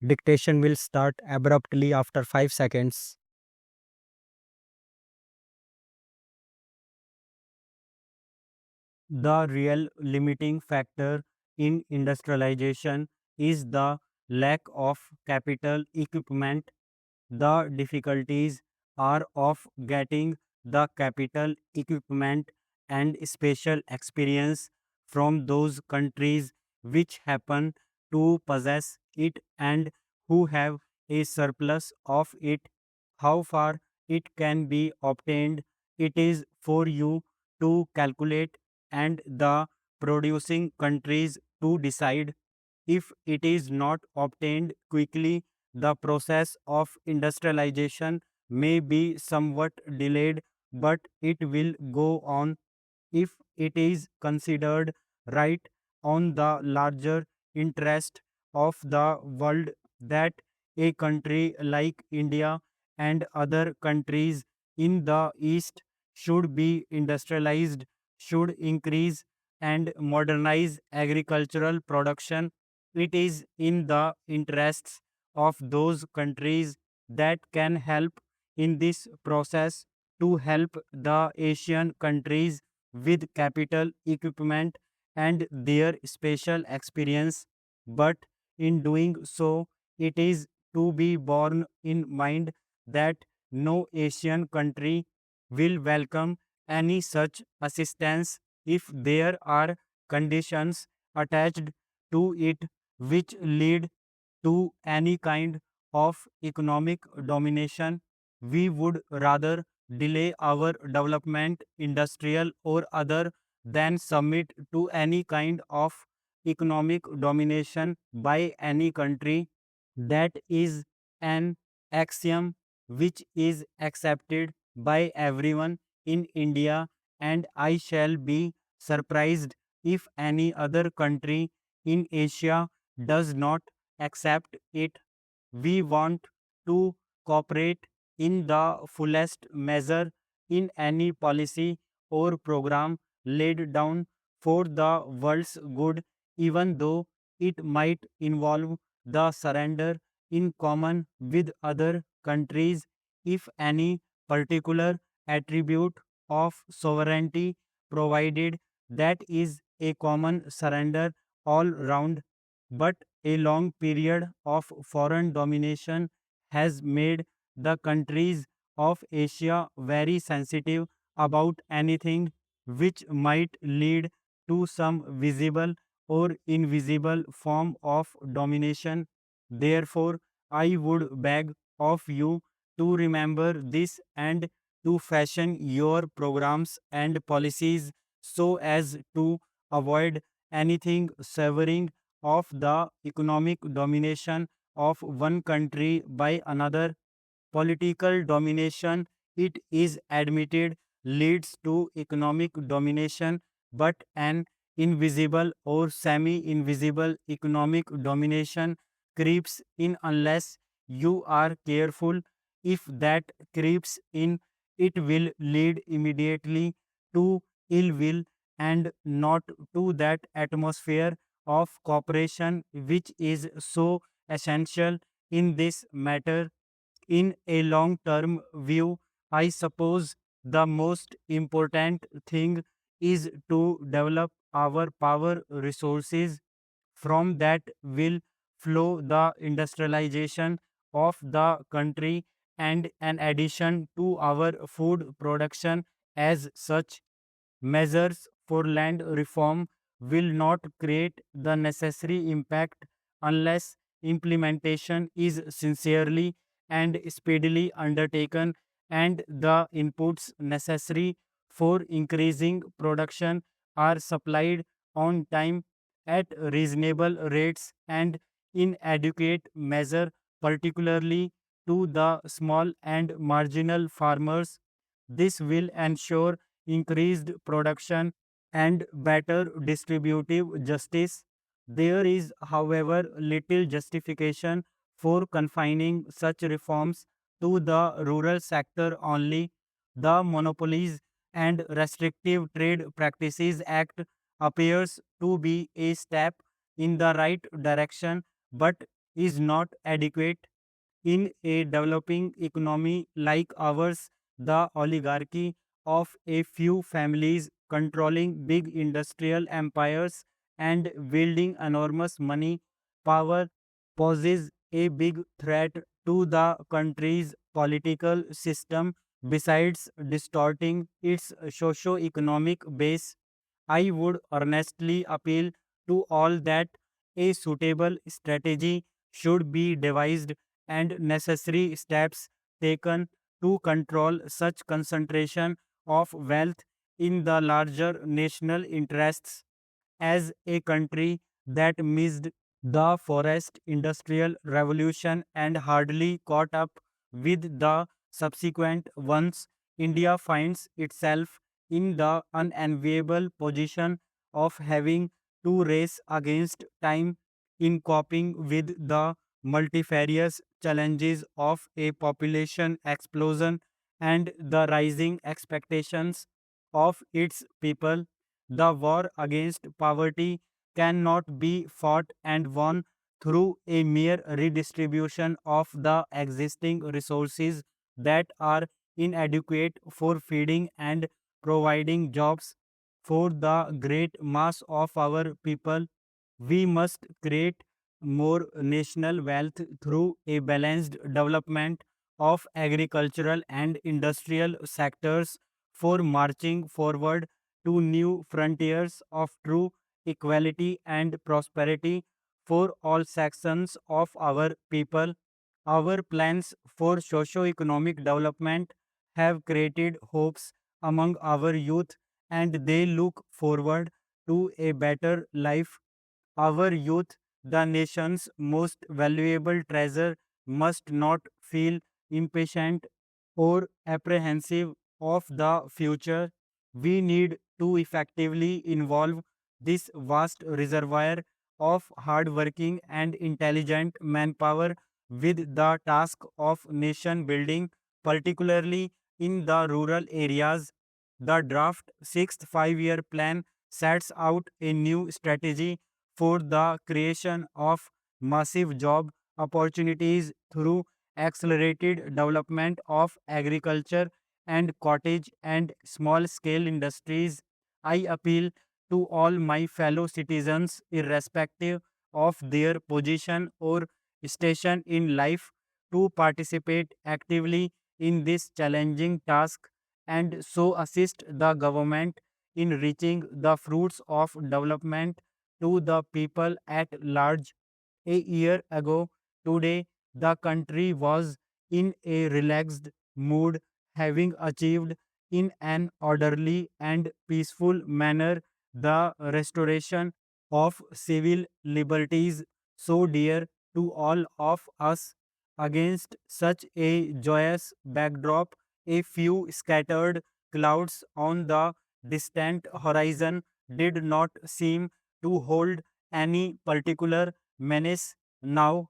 Dictation will start abruptly after 5 seconds. The real limiting factor in industrialization is the lack of capital equipment. The difficulties are of getting the capital equipment and special experience from those countries which happen to possess it and who have a surplus of it. How far it can be obtained, it is for you to calculate and the producing countries to decide. If it is not obtained quickly, the process of industrialization may be somewhat delayed, but it will go on. If it is considered right on the larger interest of the world that a country like India and other countries in the East should be industrialized, should increase and modernize agricultural production. It is in the interests of those countries that can help in this process to help the Asian countries with capital equipment and their special experience. But in doing so, it is to be borne in mind that no Asian country will welcome any such assistance if there are conditions attached to it which lead to any kind of economic domination. We would rather delay our development, industrial or other, than submit to any kind of economic domination by any country. That is an axiom which is accepted by everyone in India, and I shall be surprised if any other country in Asia does not accept it. We want to cooperate in the fullest measure in any policy or program laid down for the world's good, even though it might involve the surrender in common with other countries if any particular attribute of sovereignty provided that is a common surrender all round. But a long period of foreign domination has made the countries of Asia very sensitive about anything which might lead to some visible or invisible form of domination. Therefore, I would beg of you to remember this and to fashion your programs and policies so as to avoid anything severing of the economic domination of one country by another. Political domination, it is admitted, leads to economic domination, but an invisible or semi invisible economic domination creeps in unless you are careful. If that creeps in, it will lead immediately to ill will and not to that atmosphere of cooperation which is so essential in this matter. In a long term view, I suppose the most important thing is to develop our power resources. From that will flow the industrialization of the country and an addition to our food production. As such, measures for land reform will not create the necessary impact unless implementation is sincerely and speedily undertaken and the inputs necessary for increasing production are supplied on time at reasonable rates and in adequate measure, particularly to the small and marginal farmers. This will ensure increased production and better distributive justice. There is, however, little justification for confining such reforms to the rural sector only. The Monopolies and Restrictive Trade Practices Act appears to be a step in the right direction, but is not adequate. In a developing economy like ours, the oligarchy of a few families controlling big industrial empires and wielding enormous money power poses a big threat to the country's political system. Besides distorting its socio-economic base, I would earnestly appeal to all that a suitable strategy should be devised and necessary steps taken to control such concentration of wealth in the larger national interests. As a country that missed the forest industrial revolution and hardly caught up with the subsequent ones, India finds itself in the unenviable position of having to race against time in coping with the multifarious challenges of a population explosion and the rising expectations of its people. The war against poverty cannot be fought and won through a mere redistribution of the existing resources that are inadequate for feeding and providing jobs for the great mass of our people. We must create more national wealth through a balanced development of agricultural and industrial sectors for marching forward to new frontiers of true equality and prosperity for all sections of our people. Our plans for socio-economic development have created hopes among our youth, and they look forward to a better life. Our youth, the nation's most valuable treasure, must not feel impatient or apprehensive of the future. We need to effectively involve this vast reservoir of hardworking and intelligent manpower with the task of nation building, particularly in the rural areas. The draft sixth 5 year plan sets out a new strategy for the creation of massive job opportunities through accelerated development of agriculture and cottage and small scale industries. I appeal to all my fellow citizens, irrespective of their position or station in life, to participate actively in this challenging task and so assist the government in reaching the fruits of development to the people at large. A year ago, today, the country was in a relaxed mood, having achieved in an orderly and peaceful manner the restoration of civil liberties so dear to all of us. Against such a joyous backdrop, a few scattered clouds on the distant horizon did not seem to hold any particular menace now.